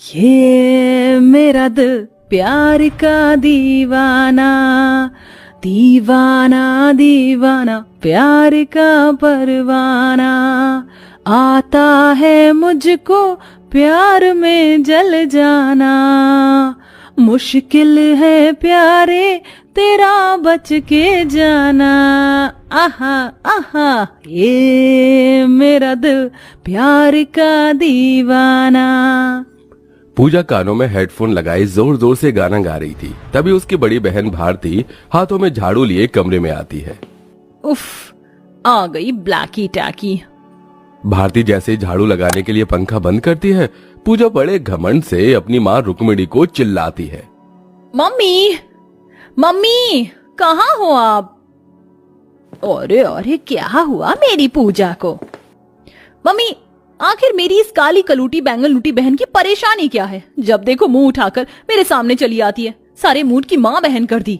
ये मेरा दिल प्यार का दीवाना, दीवाना दीवाना प्यार का परवाना, आता है मुझको प्यार में जल जाना, मुश्किल है प्यारे तेरा बच के जाना, आहा आहा ये मेरा दिल प्यार का दीवाना। पूजा कानों में हेडफोन लगाए जोर जोर से गाना गा रही थी। तभी उसकी बड़ी बहन भारती हाथों में झाड़ू लिए कमरे में आती है। उफ, आ गई ब्लैकी टैकी। भारती जैसे झाड़ू लगाने के लिए पंखा बंद करती है, पूजा बड़े घमंड से अपनी माँ रुक्मिणी को चिल्लाती है, मम्मी मम्मी कहाँ हो आप? अरे अरे क्या हुआ मेरी पूजा को? मम्मी आखिर मेरी इस काली कलूटी बैंगल लूटी बहन की परेशानी क्या है? जब देखो मुंह उठाकर मेरे सामने चली आती है, सारे मूड की माँ बहन कर दी।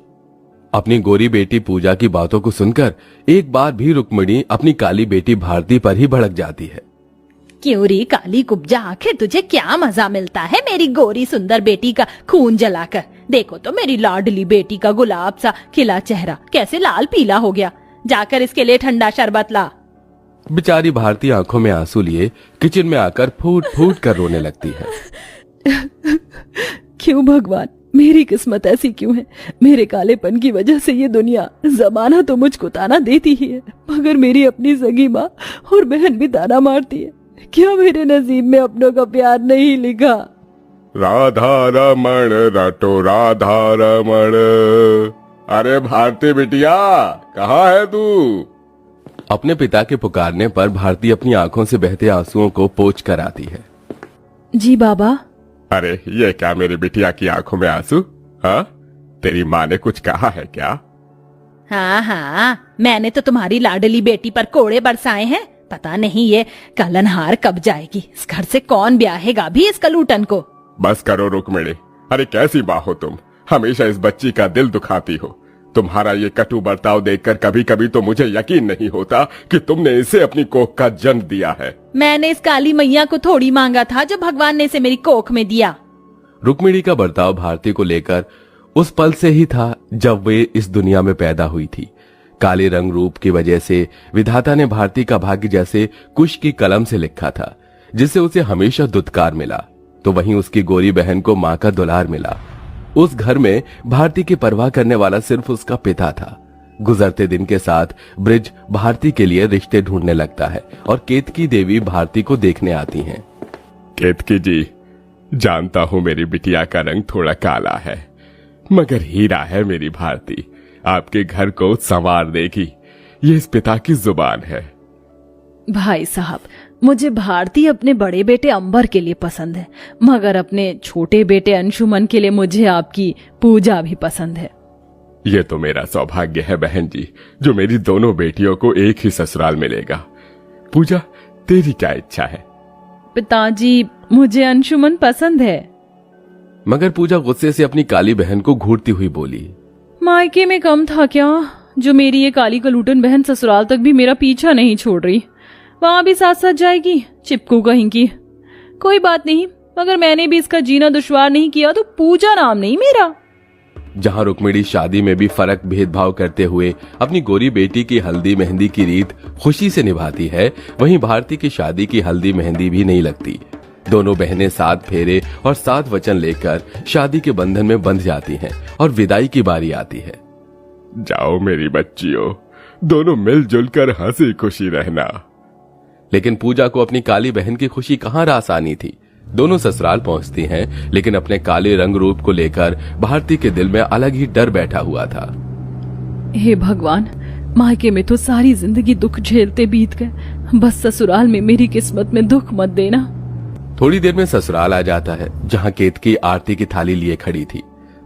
अपनी गोरी बेटी पूजा की बातों को सुनकर एक बार भी रुक्मिणी अपनी काली बेटी भारती पर ही भड़क जाती है। क्यों रे काली कुब्जा, आखिर तुझे क्या मजा मिलता है मेरी गोरी सुंदर बेटी का खून जलाकर? देखो तो मेरी लाडली बेटी का गुलाब सा खिला चेहरा कैसे लाल पीला हो गया। जाकर इसके लिए ठंडा शरबत ला। बेचारी भारती आंखों में आंसू लिए किचन में आकर फूट फूट कर रोने लगती है। क्यों भगवान, मेरी किस्मत ऐसी क्यों है? मेरे कालेपन की वजह से ये दुनिया जमाना तो मुझको ताना देती ही है, मगर मेरी अपनी सगी माँ और बहन भी ताना मारती है। क्या मेरे नसीब में अपनों का प्यार नहीं लिखा? राधा रमण रटो राधा रमण। अरे भारती बिटिया कहाँ है तू? अपने पिता के पुकारने पर भारती अपनी आंखों से बहते आंसुओं को पोंछ कर आती है। जी बाबा। अरे ये क्या मेरी बिटिया की आंखों में आंसू? हाँ, तेरी माँ ने कुछ कहा है क्या? हाँ हाँ, मैंने तो तुम्हारी लाडली बेटी पर कोड़े बरसाए हैं। पता नहीं ये कलनहार कब जाएगी। इस घर से कौन ब्याहेगा भी इस कलूटन को? बस करो रुक्मिणी। अरे कैसी माँ हो तुम, हमेशा इस बच्ची का दिल दुखाती हो। तुम्हारा ये कटु बर्ताव देखकर कभी कभी तो मुझे यकीन नहीं होता कि तुमने इसे अपनी कोख का जन्म दिया है। मैंने इस काली मैया को थोड़ी मांगा था जो भगवान ने इसे मेरी कोख में दिया। रुक्मिणी का बर्ताव भारती को लेकर उस पल से ही था जब वे इस दुनिया में पैदा हुई थी। काले रंग रूप की वजह से विधाता ने भारती का भाग्य जैसे कुश की कलम से लिखा था, जिससे उसे हमेशा दुत्कार मिला, तो वहीं उसकी गोरी बहन को माँ का दुलार मिला। उस घर में भारती की परवाह करने वाला सिर्फ उसका पिता था। गुजरते दिन के साथ ब्रिज भारती के लिए रिश्ते ढूंढने लगता है और केतकी देवी भारती को देखने आती हैं। केतकी जी, जानता हूँ मेरी बिटिया का रंग थोड़ा काला है, मगर हीरा है मेरी भारती। आपके घर को संवार देगी, ये इस पिता की जुबान है। भाई साहब, मुझे भारती अपने बड़े बेटे अंबर के लिए पसंद है, मगर अपने छोटे बेटे अंशुमन के लिए मुझे आपकी पूजा भी पसंद है। ये तो मेरा सौभाग्य है बहन जी, जो मेरी दोनों बेटियों को एक ही ससुराल मिलेगा। पूजा, तेरी क्या इच्छा है? पिताजी, मुझे अंशुमन पसंद है। मगर पूजा गुस्से से अपनी काली बहन को घूरती हुई बोली, मायके में कम था क्या, जो मेरी ये काली कलूटन बहन ससुराल तक भी मेरा पीछा नहीं छोड़ रही। वहां भी साथ साथ जाएगी, चिपकू कहीं की। कोई बात नहीं, मगर मैंने भी इसका जीना दुश्वार नहीं किया तो पूजा नाम नहीं मेरा। जहां रुक्मिणी शादी में भी फर्क भेदभाव करते हुए अपनी गोरी बेटी की हल्दी मेहंदी की रीत खुशी से निभाती है, वहीं भारती की शादी की हल्दी मेहंदी भी नहीं लगती। दोनों बहनें 7 फेरे और 7 वचन लेकर शादी के बंधन में बंध जाती हैं और विदाई की बारी आती है। जाओ मेरी बच्चियों, दोनों मिलजुल कर हंसी खुशी रहना। लेकिन पूजा को अपनी काली बहन की खुशी कहाँ रास आनी थी। दोनों ससुराल पहुंचती हैं, लेकिन अपने काले रंग रूप को लेकर भारती के दिल में अलग ही डर बैठा हुआ था। हे भगवान, मायके में तो सारी जिंदगी दुख झेलते बीत गए, बस ससुराल में मेरी किस्मत में दुख मत देना। थोड़ी देर में ससुराल आ जाता है, जहाँ केतकी आरती की थाली लिए खड़ी थी।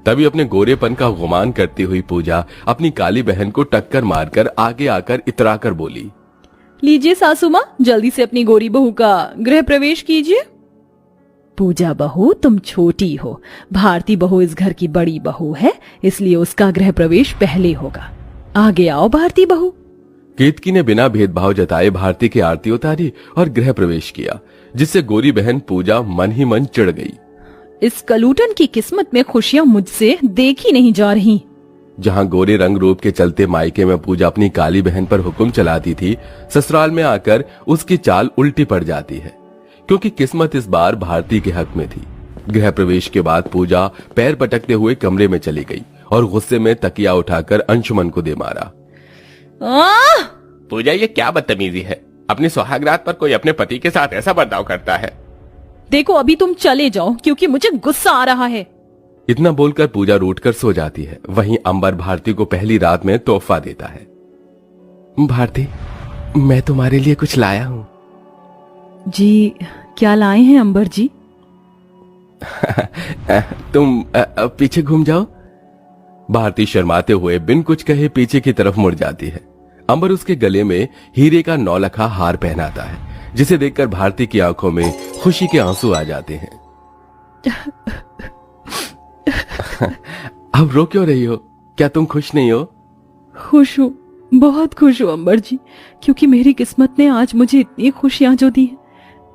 तभी अपने गोरेपन का गुमान करती हुई पूजा अपनी काली बहन को टक्कर मारकर आगे आकर इतराकर बोली, लीजिए सासू माँ, जल्दी से अपनी गोरी बहू का गृह प्रवेश कीजिए। पूजा बहू, तुम छोटी हो, भारती बहू इस घर की बड़ी बहू है, इसलिए उसका गृह प्रवेश पहले होगा। आगे आओ भारती बहू। केतकी ने बिना भेदभाव जताए भारती की आरती उतारी और गृह प्रवेश किया, जिससे गोरी बहन पूजा मन ही मन चिढ़ गई। इस कलूटन की किस्मत में खुशियां मुझसे देखी नहीं जा रही। जहां गोरे रंग रूप के चलते मायके में पूजा अपनी काली बहन पर हुक्म चलाती थी, ससुराल में आकर उसकी चाल उल्टी पड़ जाती है, क्योंकि किस्मत इस बार भारती के हक में थी। गृह प्रवेश के बाद पूजा पैर पटकते हुए कमरे में चली गई और गुस्से में तकिया उठाकर अंशुमन को दे मारा। पूजा, ये क्या बदतमीजी है? अपनी सुहागरात पर कोई अपने पति के साथ ऐसा बर्ताव करता है? देखो, अभी तुम चले जाओ क्योंकि मुझे गुस्सा आ रहा है। इतना बोलकर पूजा रूठकर सो जाती है। वहीं अंबर भारती को पहली रात में तोहफा देता है। भारती, मैं तुम्हारे लिए कुछ लाया हूं। जी, क्या लाए हैं अंबर जी? तुम पीछे घूम जाओ। भारती शर्माते हुए बिन कुछ कहे पीछे की तरफ मुड़ जाती है। अंबर उसके गले में हीरे का नौलखा हार पहनाता है, जिसे देखकर भारती की आंखों में खुशी के आंसू आ जाते हैं। अब रो क्यों रही हो? क्या तुम खुश नहीं हो? खुश हूँ, बहुत खुश हूँ अंबर जी, क्योंकि मेरी किस्मत ने आज मुझे इतनी खुशियां जो दी हैं।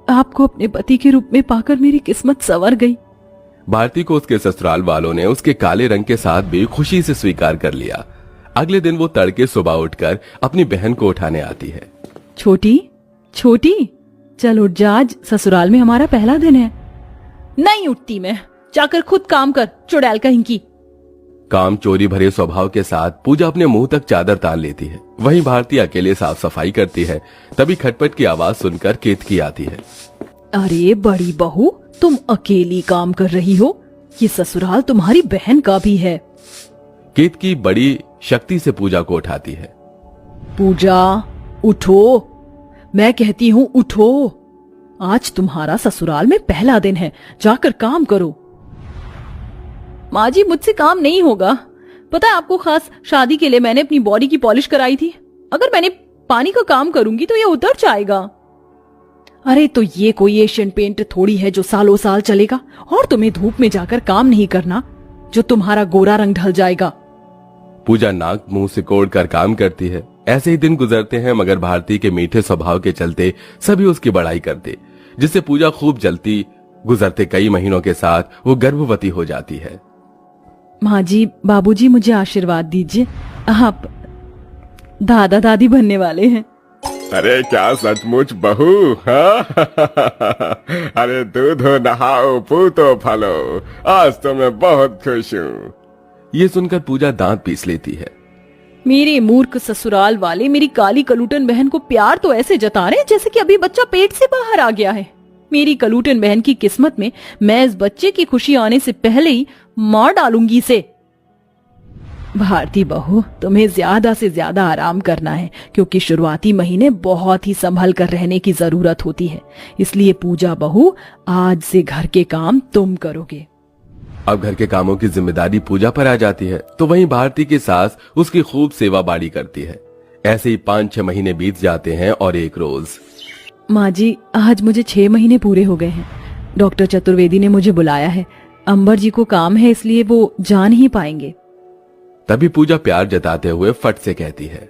आपको अपने पति के रूप में पाकर मेरी किस्मत संवर गई। भारती को उसके ससुराल वालों ने उसके काले रंग के साथ भी खुशी से स्वीकार कर लिया। अगले दिन वो तड़के सुबह उठकर अपनी बहन को उठाने आती है। छोटी छोटी, चल उठ जा, आज ससुराल में हमारा पहला दिन है। नहीं उठती मैं, जाकर खुद काम कर, चुड़ैल कहीं की। काम चोरी भरे स्वभाव के साथ पूजा अपने मुंह तक चादर तान लेती है। वहीं भारती अकेले साफ सफाई करती है। तभी खटपट की आवाज सुनकर केतकी आती है। अरे बड़ी बहू, तुम अकेली काम कर रही हो? ये ससुराल तुम्हारी बहन का भी है। केतकी बड़ी शक्ति से पूजा को उठाती है। पूजा, उठो, मैं कहती हूँ उठो। आज तुम्हारा ससुराल में पहला दिन है, जाकर काम करो। माँ जी, मुझसे काम नहीं होगा। पता है आपको, खास शादी के लिए मैंने अपनी बॉडी की पॉलिश कराई थी। अगर मैंने पानी का काम करूंगी तो ये उतर जाएगा। अरे तो ये कोई एशियन पेंट थोड़ी है जो सालों साल चलेगा। और तुम्हें धूप में जाकर काम नहीं करना जो तुम्हारा गोरा रंग ढल जाएगा। पूजा नाक मुंह सिकोड़ कर काम करती है। ऐसे ही दिन गुजरते हैं, मगर भारती के मीठे स्वभाव के चलते सभी उसकी बड़ाई करते, जिससे पूजा खूब जलती। गुजरते कई महीनों के साथ वो गर्भवती हो जाती है। माँ जी, बाबूजी, मुझे आशीर्वाद दीजिए, आप दादा दादी बनने वाले हैं। अरे क्या सचमुच बहू? हाँ? अरे दूधो नहाओ पूतो फलो, आज तो मैं बहुत खुश हूँ। ये सुनकर पूजा दांत पीस लेती है। मेरे मूर्ख ससुराल वाले मेरी काली कलूटन बहन को प्यार तो ऐसे जता रहे हैं जैसे कि अभी बच्चा पेट से बाहर आ गया है। मेरी कलूटन बहन की किस्मत में मैं इस बच्चे की खुशी आने से पहले ही मार डालूंगी इसे। भारती बहू, तुम्हें ज्यादा से ज्यादा आराम करना है, क्योंकि शुरुआती महीने बहुत ही संभल कर रहने की जरूरत होती है। इसलिए पूजा बहू, आज से घर के काम तुम करोगे। अब घर के कामों की जिम्मेदारी पूजा पर आ जाती है, तो वहीं भारती की सास उसकी खूब सेवा बाड़ी करती है। ऐसे ही 5-6 महीने बीत जाते हैं और एक रोज, माँ जी, आज मुझे 6 महीने पूरे हो गए हैं। डॉक्टर चतुर्वेदी ने मुझे बुलाया है। अंबर जी को काम है, इसलिए वो जा नहीं पाएंगे। तभी पूजा प्यार जताते हुए फट से कहती है,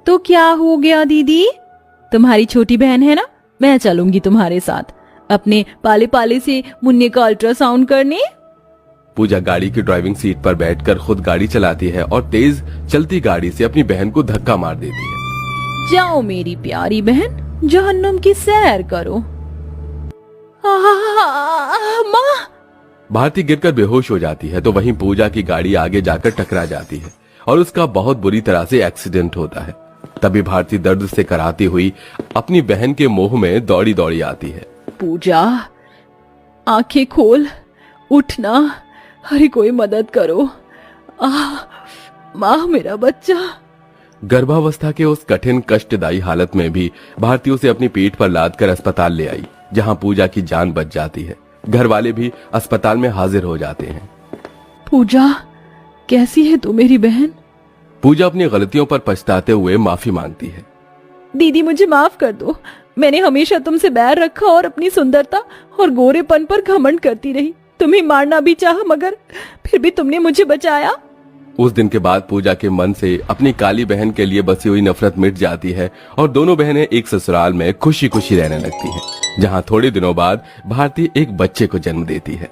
तो क्या हो गया दीदी, तुम्हारी छोटी बहन है ना, मैं चलूंगी तुम्हारे साथ अपने पाले पाले से मुन्ने का अल्ट्रासाउंड करने। पूजा गाड़ी की ड्राइविंग सीट पर बैठकर खुद गाड़ी चलाती है और तेज चलती गाड़ी से अपनी बहन को धक्का मार देती है। जाओ मेरी प्यारी बहन, जहन्नुम की सैर करो। माँ! भारती गिरकर बेहोश हो जाती है, तो वहीं पूजा की गाड़ी आगे जाकर टकरा जाती है और उसका बहुत बुरी तरह से एक्सीडेंट होता है। तभी भारती दर्द से कराती हुई अपनी बहन के मुंह में दौड़ी दौड़ी आती है। पूजा, आंखें खोल, उठना, अरे कोई मदद करो। माँ, मेरा बच्चा। गर्भावस्था के उस कठिन कष्टदायी हालत में भी भारती उसे अपनी पीठ पर लादकर अस्पताल ले आई, जहां पूजा की जान बच जाती है। घर वाले भी अस्पताल में हाजिर हो जाते हैं। पूजा, कैसी है तू मेरी बहन? पूजा अपनी गलतियों पर पछताते हुए माफी मांगती है। दीदी, मुझे माफ कर दो। मैंने हमेशा तुमसे बैर रखा और अपनी सुंदरता और गोरेपन पर घमंड करती रही। तुम्हें मारना भी चाहा, मगर फिर भी तुमने मुझे बचाया। उस दिन के बाद पूजा के मन से अपनी काली बहन के लिए बसी हुई नफरत मिट जाती है और दोनों बहनें एक ससुराल में खुशी खुशी रहने लगती हैं, जहां थोड़े दिनों बाद भारती एक बच्चे को जन्म देती है।